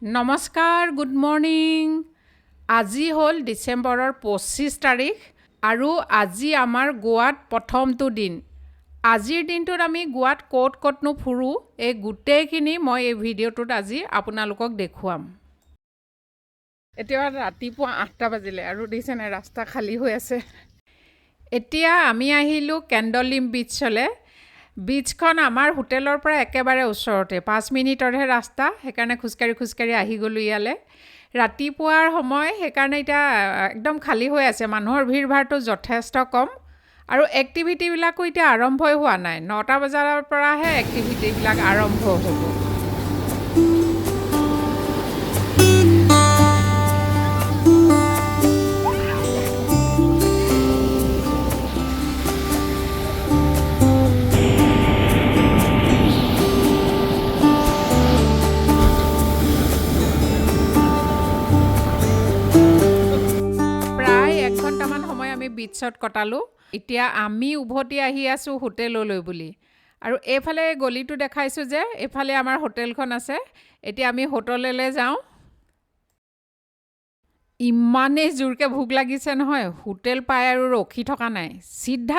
নমস্কাৰ, good morning. আজি হ'ল ডিচেম্বৰৰ 25 তাৰিখ আৰু আজি আমাৰ গোৱাত প্ৰথমটো দিন। আজিৰ দিনটোত আমি গোৱাত ক'তনো ফুৰোঁ, এই গোটেইখিনি মই এই ভিডিঅ'টোত আজি আপোনালোকক দেখুৱাম। এতিয়া ৰাতিপুৱা 8টা বাজিলে আৰু দেখিছেনে ৰাস্তা খালী হৈ আছে। এতিয়া আমি আহিলোঁ কেণ্ডলিম বিচলৈ। বিচখন আমাৰ হোটেলৰ পৰা একেবাৰে ওচৰতে, 5 মিনিটৰহে ৰাস্তা, সেইকাৰণে খোজকাঢ়ি আহি গ'লোঁ ইয়ালৈ। ৰাতিপুৱাৰ সময়, সেইকাৰণে এতিয়া একদম খালী হৈ আছে, মানুহৰ ভিৰ ভাৰটো যথেষ্ট কম আৰু এক্টিভিটিবিলাকো এতিয়া আৰম্ভই হোৱা নাই। 9টা বজাৰ পৰাহে এক্টিভিটিবিলাক আৰম্ভ হ'ব। বিচত কটালোঁ। এতিয়া আমি উভতি আহি আছোঁ হোটেললৈ বুলি আৰু এইফালে গলিটো দেখাইছোঁ যে এইফালে আমাৰ হোটেলখন আছে। এতিয়া আমি হোটেললৈ যাওঁ। ইমানেই জোৰকৈ ভোক লাগিছে নহয়, হোটেল পাই আৰু ৰখি থকা নাই।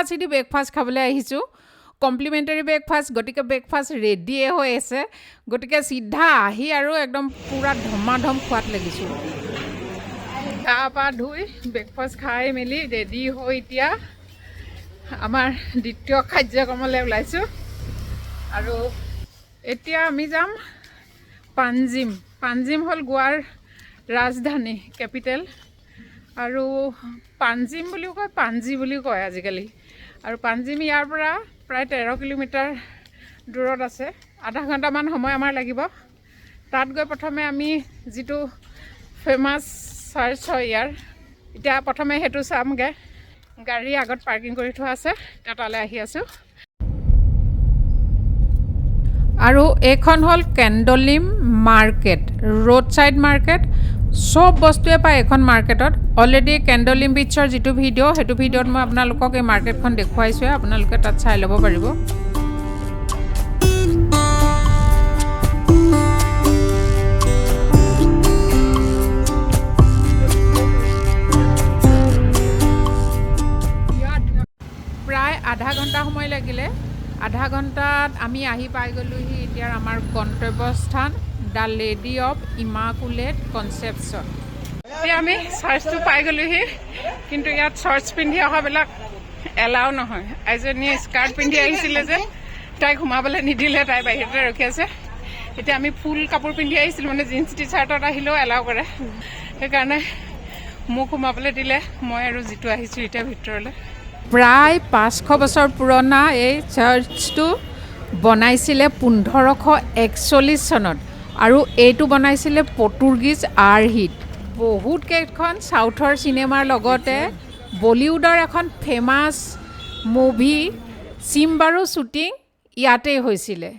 চিধি ব্ৰেকফাষ্ট খাবলৈ আহিছোঁ, কমপ্লিমেণ্টাৰী ব্ৰেকফাষ্ট, গতিকে ব্ৰেকফাষ্ট ৰেডিয়ে হৈ আছে। গতিকে চিধা আহি আৰু একদম পূৰা ধমাধম খোৱাত লাগিছোঁ। গা পা ধুই ব্ৰেকফাষ্ট খাই মেলি ৰেডি হৈ এতিয়া আমাৰ দ্বিতীয় কাৰ্যক্ৰমলৈ ওলাইছোঁ আৰু এতিয়া আমি যাম পাঞ্জিম। পাঞ্জিম হ'ল গোৱাৰ ৰাজধানী, কেপিটেল, আৰু পাঞ্জিম বুলিও কয়, পাঞ্জি বুলিও কয় আজিকালি। আৰু পাঞ্জিম ইয়াৰ পৰা প্ৰায় 13 কিলোমিটাৰ দূৰত আছে। আধা ঘণ্টামান সময় আমাৰ লাগিব। তাত গৈ প্ৰথমে আমি যিটো ফেমাছ চাৰ্চ হয় ইয়াৰ, এতিয়া প্ৰথমে সেইটো চামগৈ। গাড়ী আগত পাৰ্কিং কৰি থোৱা আছে, এতিয়া তালৈ আহি আছোঁ। আৰু এইখন হ'ল কেণ্ডলিম মাৰ্কেট, ৰোড ছাইড মাৰ্কেট। চব বস্তুৱে পায় এইখন মাৰ্কেটত। অলৰেডি কেণ্ডলিম বিচৰ যিটো ভিডিঅ', সেইটো ভিডিঅ'ত মই আপোনালোকক এই মাৰ্কেটখন দেখুৱাইছোঁৱে, আপোনালোকে তাত চাই ল'ব পাৰিব। প্ৰায় আধা ঘণ্টা সময় লাগিলে। আধা ঘণ্টাত আমি আহি পাই গ'লোহি এতিয়া আমাৰ গন্তব্যস্থান, দ্য লেডি অফ ইমাকুলেট কনচেপশ্যন। এতিয়া আমি চাৰ্চটো পাই গ'লোহি, কিন্তু ইয়াত চৰ্টছ পিন্ধি অহাবিলাক এলাও নহয়। এজনীয়ে স্কাৰ্ট পিন্ধি আহিছিলে যে, তাইক সোমাবলৈ নিদিলে, তাই বাহিৰতে ৰখি আছে। এতিয়া আমি ফুল কাপোৰ পিন্ধি আহিছিলোঁ, মানে জিন্স টি চাৰ্টত আহিলেও এলাও কৰে, সেইকাৰণে মোক সোমাবলৈ দিলে। মই আৰু যিটো আহিছোঁ এতিয়া ভিতৰলৈ। প্ৰায় 500 বছৰ পুৰণা এই চাৰ্চটো বনাইছিলে 1541 চনত আৰু এইটো বনাইছিলে পৰ্তুগীজ আৰ্হিত। বহুত কেইখন চাউথৰ চিনেমাৰ লগতে বলিউডৰ এখন ফেমাছ মুভি চিম্বাৰো শ্বুটিং ইয়াতেই হৈছিলে।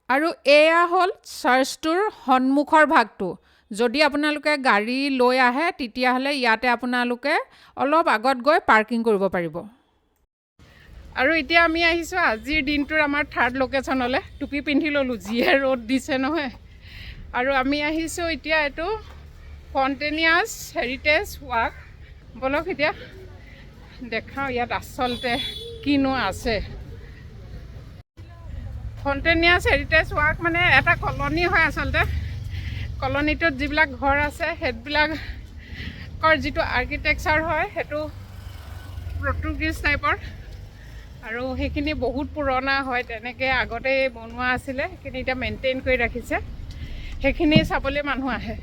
আৰু এয়া হ'ল চাৰ্চটোৰ সন্মুখৰ ভাগটো। যদি আপোনালোকে গাড়ী লৈ আহে তেতিয়াহ'লে ইয়াতে আপোনালোকে অলপ আগত গৈ পাৰ্কিং কৰিব পাৰিব। আৰু এতিয়া আমি আহিছোঁ আজিৰ দিনটোৰ আমাৰ থাৰ্ড লোকেশ্যনলৈ। টুপি পিন্ধি ল'লোঁ, যিহে ৰ'দ দিছে নহয়। আৰু আমি আহিছোঁ এতিয়া এইটো স্পণ্টেনিয়াছ হেৰিটেজ ৱাক। ব'লক এতিয়া দেখাওঁ ইয়াত আচলতে কিনো আছে। স্পণ্টেনিয়াছ হেৰিটেজ ৱাক মানে এটা কলনী হয় আচলতে। কলনীটোত যিবিলাক ঘৰ আছে সেইবিলাকৰ যিটো আৰ্কিটেকচাৰ হয় সেইটো পৰ্তুগীজ টাইপৰ, আৰু সেইখিনি বহুত পুৰণা হয়, তেনেকৈ আগতেই বনোৱা আছিলে। সেইখিনি এতিয়া মেইনটেইন কৰি ৰাখিছে, সেইখিনি চাবলৈ মানুহ আহে।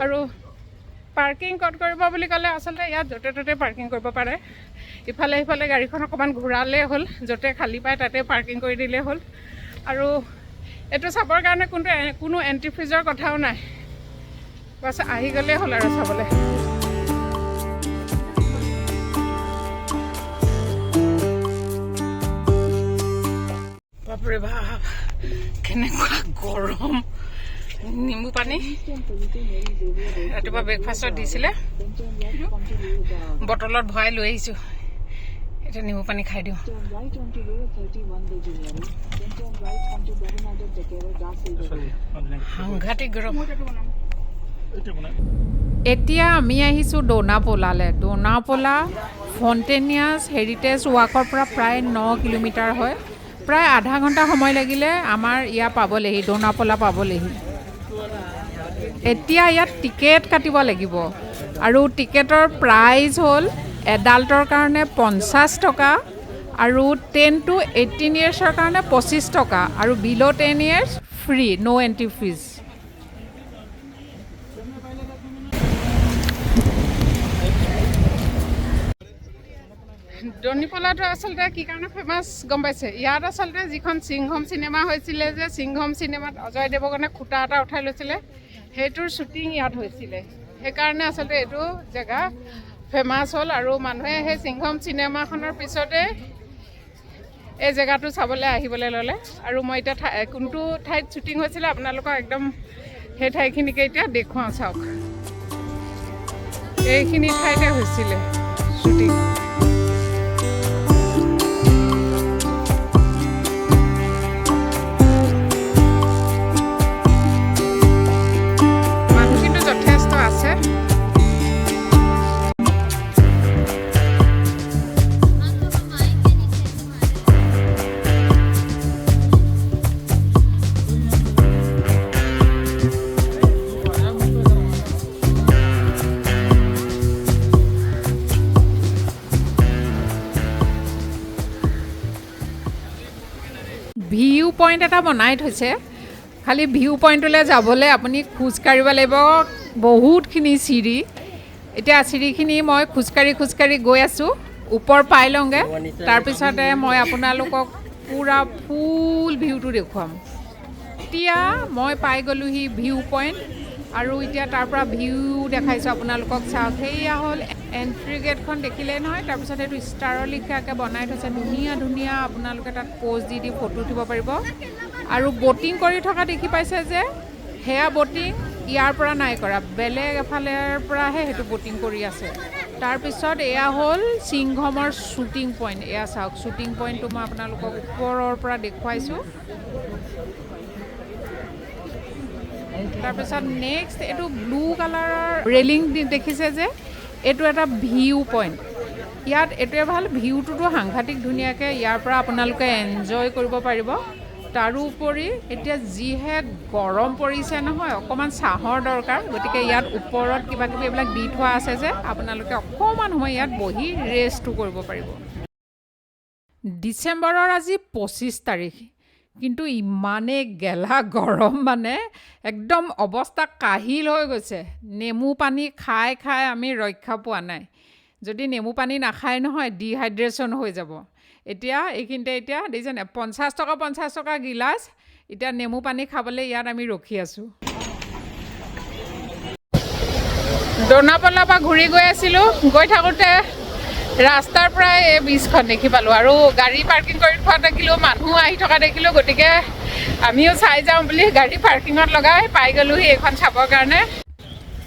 আৰু পাৰ্কিং ক'ত কৰিব বুলি ক'লে আচলতে ইয়াত য'তে ত'তে পাৰ্কিং কৰিব পাৰে। ইফালে সিফালে গাড়ীখন অকণমান ঘূৰালেই হ'ল, য'তে খালী পায় তাতে পাৰ্কিং কৰি দিলেই হ'ল। আৰু এইটো চাবৰ কাৰণে কোনো এণ্ট্ৰি ফিজৰ কথাও নাই, বাছ আহি গ'লেই হ'ল আৰু চাবলৈ। বাপৰে বাপ, কেনেকুৱা গৰম। নিম্বু পানী ৰাতিপুৱা ব্ৰেকফাষ্টত দিছিলে, বটলত ভৰাই লৈ আহিছোঁ। এটা নেমু পানী খাই দিওঁ। Turn right onto Road 31 Legendary, then turn right onto Bernadette Becerra da Silva. সাংঘাতিক গৰম। এতিয়া আমি আহিছোঁ ডোনাপোলালৈ। ডোনাপোলা ফণ্টেনিয়াছ হেৰিটেজ ৱাকৰ পৰা প্ৰায় 9 কিলোমিটাৰ হয়। প্ৰায় আধা ঘণ্টা সময় লাগিলে আমাৰ ইয়াত পাবলৈহি, ডোনাপোলা পাবলৈহি। এতিয়া ইয়াত টিকেট কাটিব লাগিব আৰু টিকেটৰ প্ৰাইচ হ'ল এডাল্টৰ কাৰণে 50 টকা আৰু 10 to 18 ইয়েৰ্ছৰ কাৰণে 25 টকা আৰু বিল' 10 ইয়েৰ্ছ ফ্ৰী, ন' এণ্ট্ৰি ফিজ। ডনিপলাটো আচলতে কি কাৰণে ফেমাছ গম পাইছে? ইয়াত আচলতে যিখন সিংহম চিনেমা হৈছিলে যে, সিংহম চিনেমাত অজয় দেৱগনে খুটা এটা উঠাই লৈছিলে, সেইটোৰ শ্বুটিং ইয়াত হৈছিলে। সেইকাৰণে আচলতে এইটো জেগা ফেমাছ হ'ল আৰু মানুহে সেই সিংহম চিনেমাখনৰ পিছতে এই জেগাটো চাবলৈ আহিবলৈ ল'লে। আৰু মই এতিয়া কোনটো ঠাইত শ্বুটিং হৈছিলে আপোনালোকক একদম সেই ঠাইখিনিকে এতিয়া দেখুৱাওঁ, চাওক। এইখিনি ঠাইতে হৈছিলে শ্বুটিং। ভিউ পইণ্ট এটা বনাই থৈছে, খালি ভিউ পইণ্টলৈ যাবলৈ আপুনি খোজকাঢ়িব লাগিব, বহুতখিনি চিৰি। এতিয়া চিৰিখিনি মই খোজকাঢ়ি গৈ আছোঁ, ওপৰ পাই লওঁগৈ, তাৰপিছতে মই আপোনালোকক পূৰা ফুল ভিউটো দেখুৱাম। এতিয়া মই পাই গ'লোহি ভিউ পইণ্ট আৰু এতিয়া তাৰ পৰা ভিউ দেখাইছোঁ আপোনালোকক, চাওক। সেয়া হ'ল এণ্ট্ৰি গেটখন, দেখিলে নহয়। তাৰপিছত এইটো ষ্টাৰৰ লিখিয়াকৈ বনাই থৈছে, ধুনীয়া ধুনীয়া আপোনালোকে তাত প'জ দি ফটো উঠিব পাৰিব। আৰু ব'টিং কৰি থকা দেখি পাইছে যে, সেয়া ব'টিং ইয়াৰ পৰা নাই কৰা, বেলেগ এফালৰ পৰাহে সেইটো ব'টিং কৰি আছে। তাৰপিছত এয়া হ'ল সিংহমৰ শ্বুটিং পইণ্ট। এয়া চাওক, শ্বুটিং পইণ্টটো মই আপোনালোকক ওপৰৰ পৰা দেখুৱাইছোঁ। তাৰপিছত নেক্সট এইটো ব্লু কালাৰৰ ৰেলিং দেখিছে যে, এইটো এটা ভিউ পইণ্ট। ইয়াত এইটোৱে ভাল, ভিউটোতো সাংঘাতিক ধুনীয়াকৈ ইয়াৰ পৰা আপোনালোকে এনজয় কৰিব পাৰিব। তাৰোপৰি এতিয়া যিহে গৰম পৰিছে নহয়, অকণমান ছাঁহৰ দৰকাৰ, গতিকে ইয়াত ওপৰত কিবা কিবি এইবিলাক দি থোৱা আছে যে, আপোনালোকে অকণমান সময় ইয়াত বহি ৰেষ্টটো কৰিব পাৰিব। ডিচেম্বৰৰ আজি 25 তাৰিখ, কিন্তু ইমানেই গেলা গৰম, মানে একদম অৱস্থা কাহিল হৈ গৈছে। নেমু পানী খাই খাই আমি ৰক্ষা পোৱা নাই। যদি নেমু পানী নাখায় নহয়, ডিহাইড্ৰেশ্যন হৈ যাব। এতিয়া এইখিনিতে এতিয়া দেখিছেনে, 50 টকা গিলাচ। এতিয়া নেমু পানী খাবলৈ ইয়াত আমি ৰখি আছোঁ। ডোনাপোলাৰ পৰা ঘূৰি গৈ আছিলোঁ, গৈ থাকোঁতে ৰাস্তাৰ পৰাই এই বীজখন দেখি পালোঁ আৰু গাড়ী পাৰ্কিং কৰি থোৱা দেখিলোঁ, মানুহ আহি থকা দেখিলোঁ। গতিকে আমিও চাই যাওঁ বুলি গাড়ী পাৰ্কিঙত লগাই পাই গ'লোহি এইখন চাবৰ কাৰণে।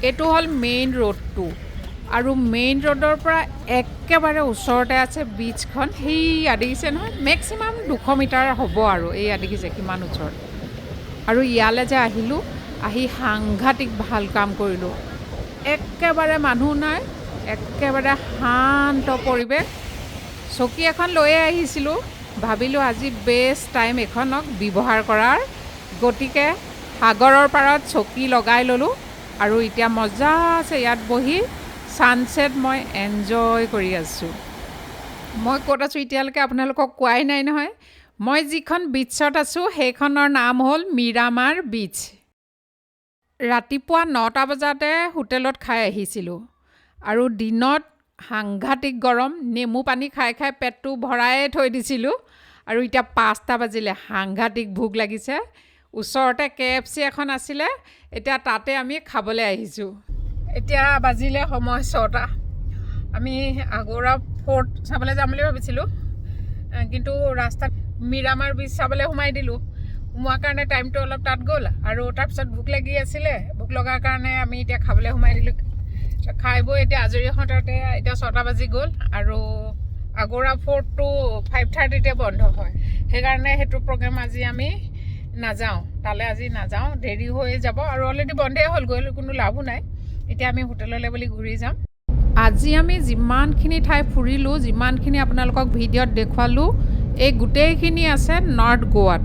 এইটো হ'ল মেইন ৰোডটো আৰু মেইন ৰোডৰ পৰা একেবাৰে ওচৰতে আছে বীজখন। সেইয়া দেখিছে নহয়, মেক্সিমাম 200 মিটাৰ হ'ব আৰু এইয়া দেখিছে কিমান ওচৰত। আৰু ইয়ালৈ যে আহিলোঁ, আহি সাংঘাতিক ভাল কাম কৰিলোঁ। একেবাৰে মানুহ নাই, একেবাৰে শান্ত পৰিৱেশ। চকী এখন লৈয়ে আহিছিলোঁ, ভাবিলোঁ আজি বেষ্ট টাইম এখনক ব্যৱহাৰ কৰাৰ, গতিকে সাগৰৰ পাৰত চকী লগাই ল'লোঁ আৰু এতিয়া মজা আছে ইয়াত বহি ছানছেট মই এনজয় কৰি আছোঁ। মই ক'ত আছোঁ এতিয়ালৈকে আপোনালোকক কোৱাই নাই নহয়। মই যিখন বীচত আছোঁ সেইখনৰ নাম হ'ল মিৰামাৰ বীচ। ৰাতিপুৱা 9টা বজাতে হোটেলত খাই আহিছিলোঁ আৰু দিনত সাংঘাতিক গৰম, নেমু পানী খাই খাই পেটটো ভৰাই থৈ দিছিলোঁ। আৰু এতিয়া 5টা বাজিলে, সাংঘাতিক ভোক লাগিছে। ওচৰতে KFC এখন আছিলে, এতিয়া তাতে আমি খাবলৈ আহিছোঁ। এতিয়া বাজিলে সময় 6টা। আমি আগৰা ফৰ্ট চাবলৈ যাম বুলি ভাবিছিলোঁ, কিন্তু ৰাস্তাত মিৰামাৰ বীচ চাবলৈ সোমাই দিলোঁ। সোমোৱাৰ কাৰণে টাইমটো অলপ তাত গ'ল আৰু তাৰপিছত ভোক লাগি আছিলে, ভোক লগাৰ কাৰণে আমি এতিয়া খাবলৈ সোমাই দিলোঁ। খাই বৈ এতিয়া আজৰি হওঁতে এতিয়া 6টা বাজি গ'ল আৰু আগৰা ফৰ্টটো 5:30তে বন্ধ হয় সেইকাৰণে সেইটো প্ৰগ্ৰেম আজি আমি নাযাওঁ তালৈ আজি নাযাওঁ দেৰি হৈ যাব আৰু অলৰেডি বন্ধই হ'ল গৈ কোনো লাভো নাই এতিয়া আমি হোটেললৈ বুলি ঘূৰি যাম আজি আমি যিমানখিনি ঠাই ফুৰিলোঁ যিমানখিনি আপোনালোকক ভিডিঅ'ত দেখুৱালোঁ এই গোটেইখিনি আছে নৰ্থ গোৱাত